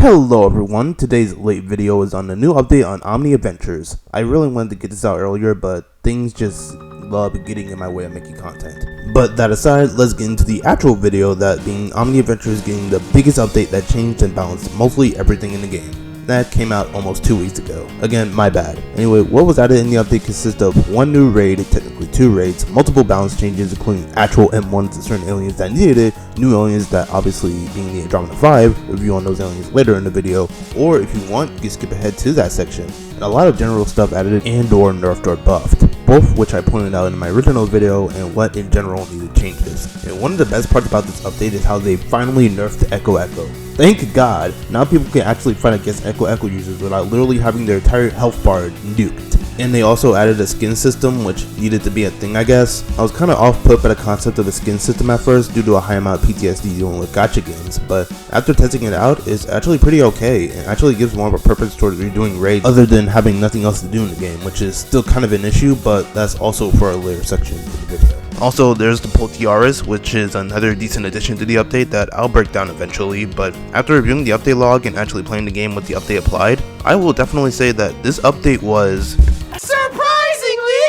Hello everyone, today's late video is on the new update on Omni Adventures. I really wanted to get this out earlier, but things just love getting in my way of making content. But that aside, let's get into the actual video, that being Omni Adventures getting the biggest update that changed and balanced mostly everything in the game. That came out almost 2 weeks ago. Again, my bad. Anyway, what was added in the update consists of one new raid, technically 2 raids, multiple balance changes including actual M1s to certain aliens that needed it, new aliens that obviously being the Andromeda 5, review on those aliens later in the video, or if you want, you can skip ahead to that section. And a lot of general stuff added and or nerfed or buffed, both which I pointed out in my original video and what in general needed changes. And one of the best parts about this update is how they finally nerfed the Echo. Thank God, now people can actually fight against Echo users without literally having their entire health bar nuked. And they also added a skin system, which needed to be a thing, I guess. I was kind of off put by the concept of a skin system at first due to a high amount of PTSD dealing with gacha games, but after testing it out, it's actually pretty okay and actually gives more of a purpose towards redoing raids other than having nothing else to do in the game, which is still kind of an issue, but that's also for a later section of the video. Also, there's the Pull Tiaras, which is another decent addition to the update that I'll break down eventually, but after reviewing the update log and actually playing the game with the update applied, I will definitely say that this update was surprisingly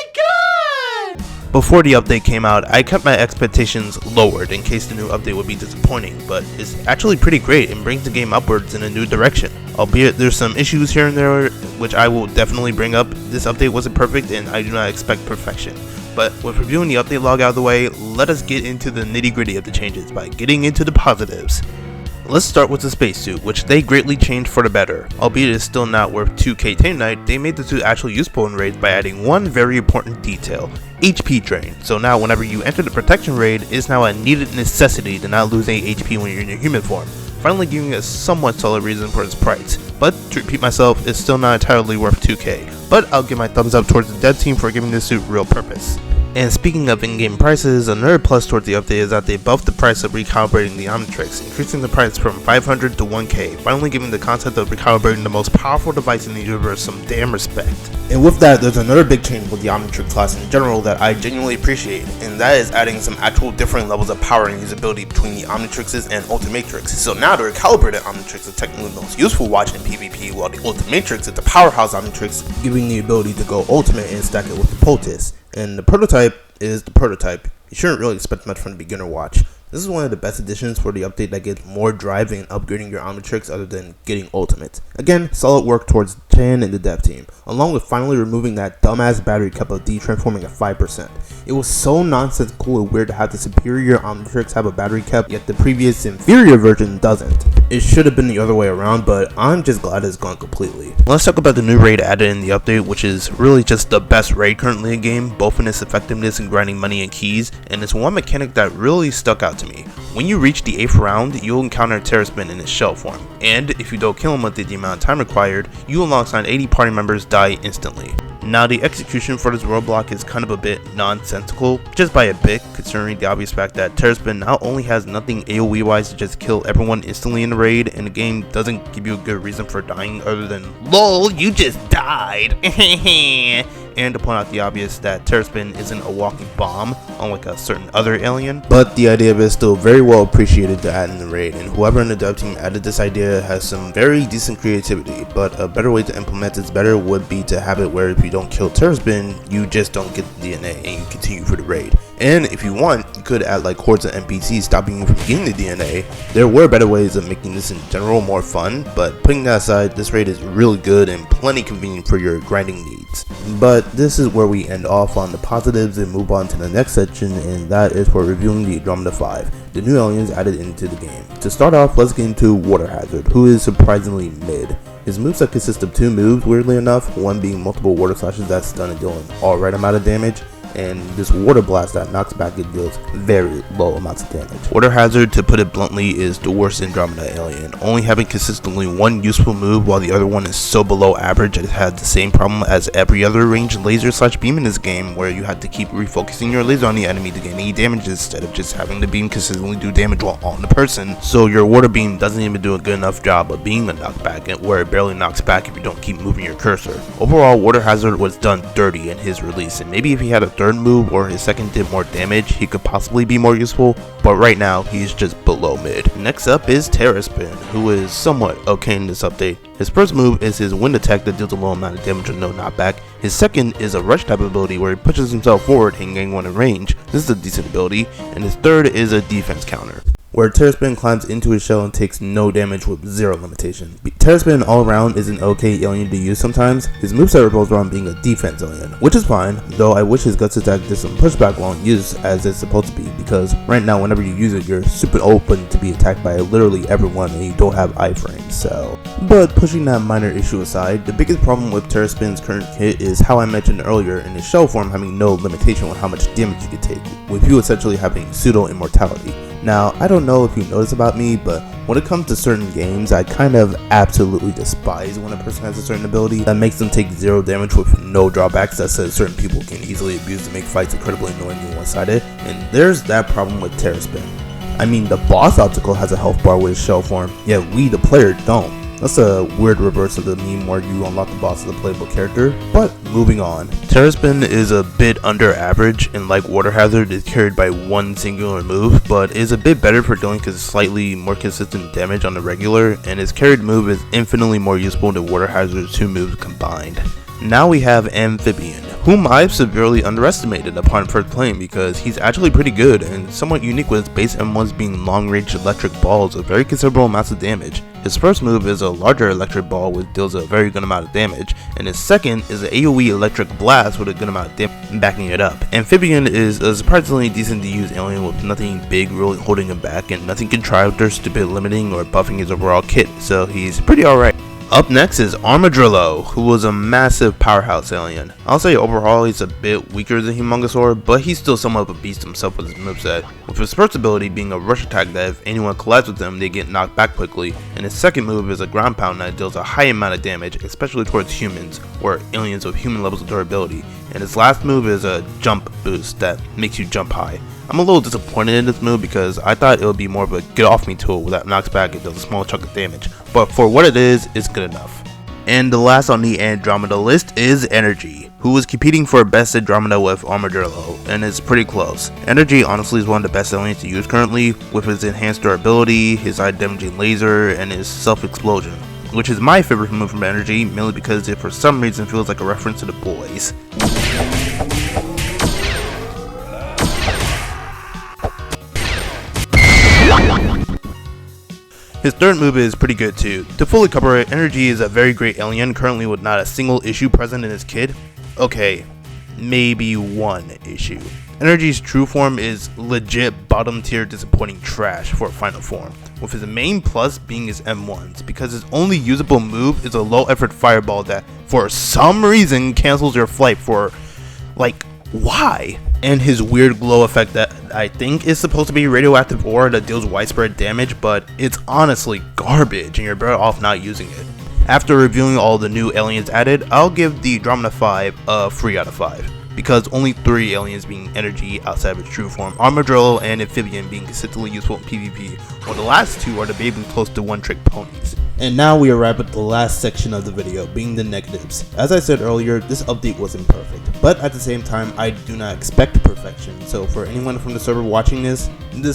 good! Before the update came out, I kept my expectations lowered in case the new update would be disappointing, but it's actually pretty great and brings the game upwards in a new direction. Albeit there's some issues here and there, which I will definitely bring up. This update wasn't perfect and I do not expect perfection. But with reviewing the update log out of the way, let us get into the nitty gritty of the changes by getting into the positives. Let's start with the spacesuit, which they greatly changed for the better. Albeit it is still not worth 2k Tainite, they made the suit actually useful in raids by adding one very important detail: HP drain. So now whenever you enter the protection raid, it's now a needed necessity to not lose any HP when you're in your human form, finally giving a somewhat solid reason for its price. But to repeat myself, it's still not entirely worth 2k, but I'll give my thumbs up towards the dev team for giving this suit real purpose. And speaking of in-game prices, another plus towards the update is that they buffed the price of recalibrating the Omnitrix, increasing the price from 500 to 1k, finally giving the concept of recalibrating the most powerful device in the universe some damn respect. And with that, there's another big change with the Omnitrix class in general that I genuinely appreciate, and that is adding some actual different levels of power and usability between the Omnitrixes and Ultimatrix. So now the recalibrated Omnitrix is technically the most useful watch in PvP, while the Ultimatrix is the powerhouse Omnitrix, giving the ability to go ultimate and stack it with the poultice. And the prototype is the prototype. You shouldn't really expect much from the beginner watch. This is one of the best additions for the update that gives more drive in upgrading your Omnitrix other than getting ultimate. Again, solid work towards Chan and the dev team, along with finally removing that dumbass battery cap of D transforming at 5%. It was so nonsensical and weird to have the superior Omnitrix have a battery cap, yet the previous inferior version doesn't. It should have been the other way around, but I'm just glad it's gone completely. Let's talk about the new raid added in the update, which is really just the best raid currently in the game, both in its effectiveness in grinding money and keys, and it's one mechanic that really stuck out to me. When you reach the 8th round, you'll encounter Terraspin in its shell form, and if you don't kill him within the amount of time required, you alongside 80 party members die instantly. Now the execution for this roadblock is kind of a bit nonsensical, just by a bit, considering the obvious fact that Terraspin not only has nothing AoE wise to just kill everyone instantly in the raid, and the game doesn't give you a good reason for dying other than LOL, you just died, and to point out the obvious that Terraspin isn't a walking bomb, unlike a certain other alien. But the idea of it is still very well appreciated to add in the raid, and whoever in the dev team added this idea has some very decent creativity, but a better way to implement this better would be to have it where if you don't kill Terraspin, you just don't get the DNA and you continue for the raid. And if you want, you could add like hordes of NPCs stopping you from getting the DNA. There were better ways of making this in general more fun, but putting that aside, this raid is really good and plenty convenient for your grinding needs. But this is where we end off on the positives and move on to the next section, and that is for reviewing the Andromeda 5, the new aliens added into the game. To start off, let's get into Water Hazard, who is surprisingly mid. His moveset consists of 2 moves, weirdly enough, one being multiple water slashes that stun and deal an alright amount of damage, and this water blast that knocks back and deals very low amounts of damage. Water Hazard, to put it bluntly, is the worst Andromeda alien, only having consistently one useful move while the other one is so below average it has the same problem as every other ranged laser / beam in this game, where you have to keep refocusing your laser on the enemy to gain any damage instead of just having the beam consistently do damage while on the person. So your water beam doesn't even do a good enough job of being a knockback, where it barely knocks back if you don't keep moving your cursor. Overall, Water Hazard was done dirty in his release, and maybe if he had a third third move or his second did more damage, he could possibly be more useful, but right now he's just below mid. Next up is Terra Spin, who is somewhat okay in this update. His first move is his wind attack that deals a low amount of damage with no knockback. His second is a rush type ability where he pushes himself forward and gains one in range. This is a decent ability. And his third is a defense counter, where Terra Spin climbs into his shell and takes no damage with zero limitation. Terra Spin all around is an okay alien to use sometimes. His moveset revolves around being a defense alien, which is fine, though I wish his guts attack did some pushback while used as it's supposed to be, because right now whenever you use it you're super open to be attacked by literally everyone and you don't have iframes, so. But pushing that minor issue aside, the biggest problem with Terra Spin's current kit is how I mentioned earlier in his shell form having no limitation on how much damage you can take, with you essentially having pseudo immortality. Now, I don't know if you notice about me, but when it comes to certain games, I kind of absolutely despise when a person has a certain ability that makes them take zero damage with no drawbacks that says certain people can easily abuse to make fights incredibly annoying and one-sided, and there's that problem with Terra Spin. I mean, the boss obstacle has a health bar with his shell form, yet we, the player, don't. That's a weird reverse of the meme where you unlock the boss as a playable character, but moving on. Terra Spin is a bit under average, and like Water Hazard is carried by one singular move, but is a bit better for dealing slightly more consistent damage on the regular, and his carried move is infinitely more useful than Water Hazard's two moves combined. Now we have Amphibian, whom I've severely underestimated upon first playing because he's actually pretty good and somewhat unique with his base M1s being long-range electric balls of very considerable amounts of damage. His first move is a larger electric ball which deals a very good amount of damage, and his second is an AoE electric blast with a good amount of damage backing it up. Amphibian is a surprisingly decent to use alien with nothing big really holding him back and nothing contrived or stupid limiting or buffing his overall kit, so he's pretty alright. Up next is Armadillo, who was a massive powerhouse alien. I'll say overall he's a bit weaker than Humongosaur, but he's still somewhat of a beast himself with his moveset, with his first ability being a rush attack that if anyone collides with him they get knocked back quickly, and his second move is a ground pound that deals a high amount of damage, especially towards humans, or aliens with human levels of durability, and his last move is a jump boost that makes you jump high. I'm a little disappointed in this move because I thought it would be more of a get off me tool that knocks back and does a small chunk of damage, but for what it is, it's good enough. And the last on the Andromeda list is Energy, who is competing for best Andromeda with Armadillo, and is pretty close. Energy honestly is one of the best aliens to use currently, with his enhanced durability, his eye damaging laser, and his self-explosion, which is my favorite move from Energy, mainly because it for some reason feels like a reference to The Boys. His third move is pretty good too. To fully cover it, Energy is a very great alien currently with not a single issue present in his kit. Okay, maybe one issue. Energy's true form is legit bottom tier disappointing trash for a final form, with his main plus being his M1s, because his only usable move is a low effort fireball that for some reason cancels your flight for, like, why? And his weird glow effect that I think is supposed to be radioactive aura that deals widespread damage, but it's honestly garbage and you're better off not using it. After reviewing all the new aliens added, I'll give the Andromeda 5 a 3 out of 5. Because only 3 aliens being Energy outside of its true form, Armadillo and Amphibian being consistently useful in PvP, while the last 2 are debatably close to one-trick ponies. And now we arrive at the last section of the video, being the negatives. As I said earlier, this update wasn't perfect, but at the same time, I do not expect perfection, so for anyone from the server watching this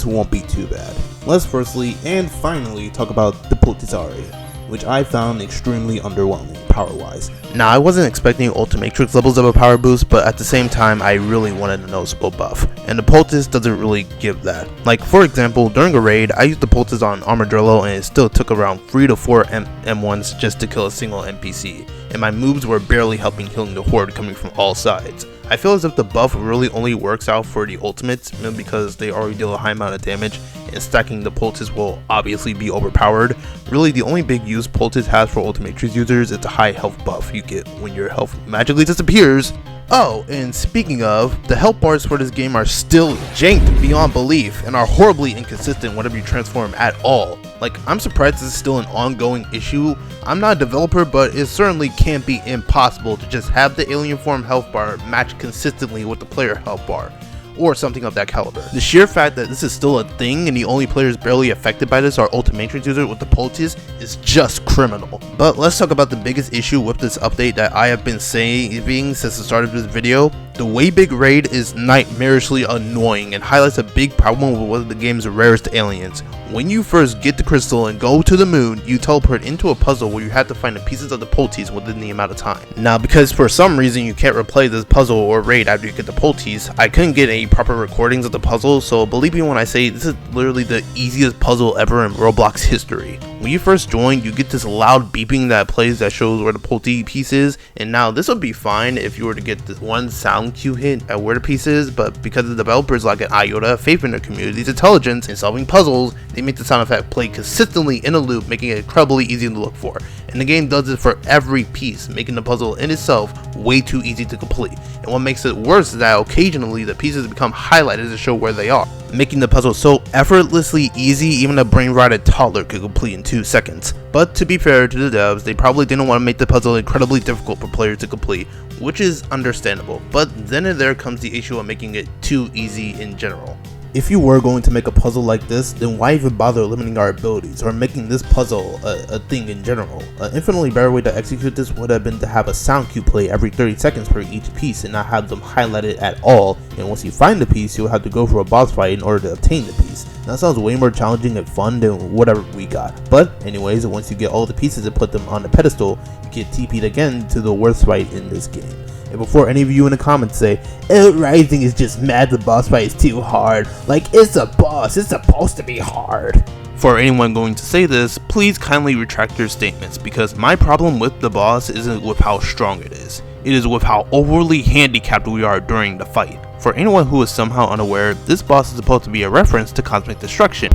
won't be too bad. Let's firstly and finally talk about the Potisari, which I found extremely underwhelming power-wise. Now, I wasn't expecting Ultimatrix levels of a power boost, but at the same time, I really wanted a noticeable buff, and the Poultice doesn't really give that. Like, for example, during a raid, I used the Poultice on Armadillo and it still took around 3 to 4 M1s just to kill a single NPC, and my moves were barely helping healing the horde coming from all sides. I feel as if the buff really only works out for the ultimates, mainly because they already deal a high amount of damage, and stacking the Poultice will obviously be overpowered. Really, the only big use Poultice has for Ultimatrix users is the high health buff you get when your health magically disappears. Oh, and speaking of, the health bars for this game are still janked beyond belief and are horribly inconsistent whenever you transform at all. Like, I'm surprised this is still an ongoing issue. I'm not a developer, but it certainly can't be impossible to just have the alien form health bar match consistently with the player health bar, or something of that caliber. The sheer fact that this is still a thing and the only players barely affected by this are Ultimatrix users with the Poultice is just criminal. But let's talk about the biggest issue with this update that I have been saying since the start of this video, The way big raid is nightmarishly annoying and highlights a big problem with one of the game's rarest aliens. When you first get the crystal and go to the moon, you teleport into a puzzle where you have to find the pieces of the poultice within the amount of time. Now, because for some reason you can't replay this puzzle or raid after you get the poultice, I couldn't get any proper recordings of the puzzle, so believe me when I say this is literally the easiest puzzle ever in Roblox history. When you first join, you get this loud beeping that plays that shows where the poultice piece is, and now this would be fine if you were to get this one sound cue hint at where the piece is, but because the developers lack an iota of faith in their community's intelligence in solving puzzles, they make the sound effect play consistently in a loop, making it incredibly easy to look for. And the game does it for every piece, making the puzzle in itself way too easy to complete. And what makes it worse is that occasionally the pieces become highlighted to show where they are, making the puzzle so effortlessly easy even a brain-rotted toddler could complete in 2 seconds. But to be fair to the devs, they probably didn't want to make the puzzle incredibly difficult for players to complete, which is understandable. But then and there comes the issue of making it too easy in general. If you were going to make a puzzle like this, then why even bother limiting our abilities or making this puzzle a thing in general? An infinitely better way to execute this would have been to have a sound cue play every 30 seconds per each piece and not have them highlighted at all, and once you find the piece, you'll have to go for a boss fight in order to obtain the piece. That sounds way more challenging and fun than whatever we got. But anyways, once you get all the pieces and put them on the pedestal, you get TP'd again to the worst fight in this game. And before any of you in the comments say, "Oh, Rising is just mad the boss fight is too hard," like, it's a boss, it's supposed to be hard. For anyone going to say this, please kindly retract your statements, because my problem with the boss isn't with how strong it is with how overly handicapped we are during the fight. For anyone who is somehow unaware, this boss is supposed to be a reference to Cosmic Destruction,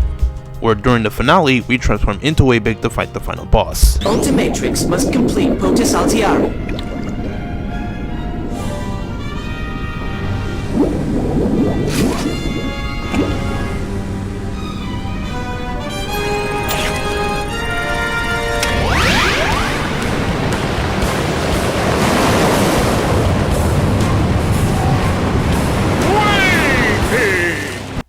where during the finale, we transform into Waybig to fight the final boss. Ultimatrix must complete Potus Altiarum.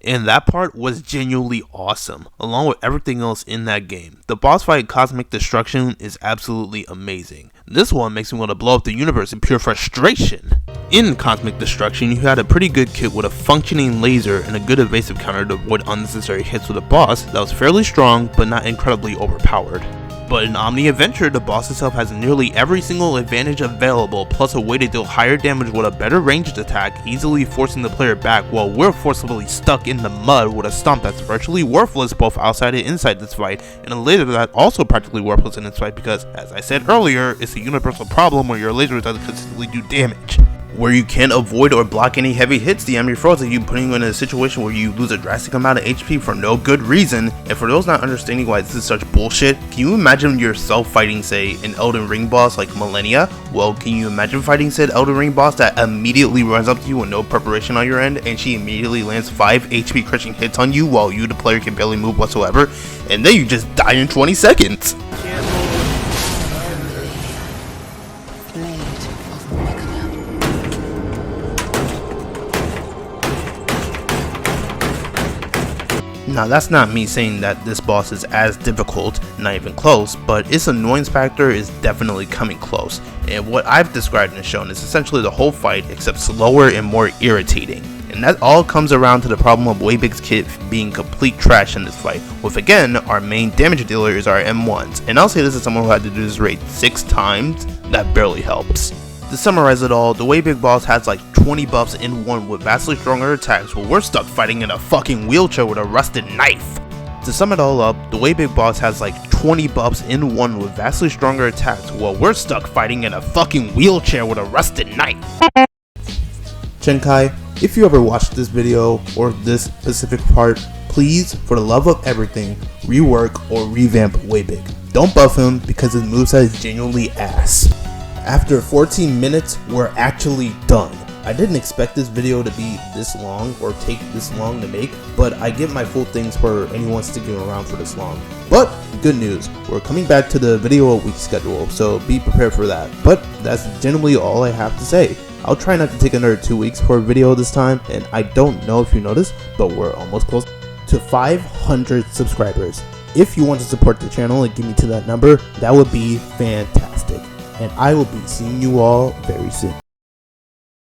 And that part was genuinely awesome, along with everything else in that game. The boss fight Cosmic Destruction is absolutely amazing. This one makes me want to blow up the universe in pure frustration. In Cosmic Destruction, you had a pretty good kit with a functioning laser and a good evasive counter to avoid unnecessary hits with a boss that was fairly strong but not incredibly overpowered. But in Omni Adventure, the boss itself has nearly every single advantage available, plus a way to deal higher damage with a better ranged attack, easily forcing the player back while we're forcibly stuck in the mud with a stomp that's virtually worthless both outside and inside this fight, and a laser that's also practically worthless in this fight because, as I said earlier, it's a universal problem where your laser doesn't consistently do damage. Where you can't avoid or block any heavy hits, the enemy throws at you, putting you in a situation where you lose a drastic amount of HP for no good reason. And for those not understanding why this is such bullshit, can you imagine yourself fighting, say, an Elden Ring boss like Millennia? Well, can you imagine fighting said Elden Ring boss that immediately runs up to you with no preparation on your end, and she immediately lands 5 HP crushing hits on you while you, the player, can barely move whatsoever, and then you just die in 20 seconds? Now, that's not me saying that this boss is as difficult, not even close, but its annoyance factor is definitely coming close, and what I've described and shown is essentially the whole fight except slower and more irritating. And that all comes around to the problem of Waybig's kit being complete trash in this fight, with again, our main damage dealer is our M1s, and I'll say this as someone who had to do this raid 6 times, that barely helps. To summarize it all, the Waybig boss has like 20 buffs in one with vastly stronger attacks, while we're stuck fighting in a fucking wheelchair with a rusted knife. To sum it all up, the Waybig boss has like 20 buffs in one with vastly stronger attacks, while we're stuck fighting in a fucking wheelchair with a rusted knife. Chenkai, if you ever watched this video or this specific part, please, for the love of everything, rework or revamp Waybig. Don't buff him because his moveset is genuinely ass. After 14 minutes, we're actually done. I didn't expect this video to be this long or take this long to make, but I give my full thanks for anyone sticking around for this long. But good news, we're coming back to the video a week schedule, so be prepared for that. But that's generally all I have to say. I'll try not to take another 2 weeks for a video this time, and I don't know if you noticed, but we're almost close to 500 subscribers. If you want to support the channel and get me to that number, that would be fantastic. And I will be seeing you all very soon.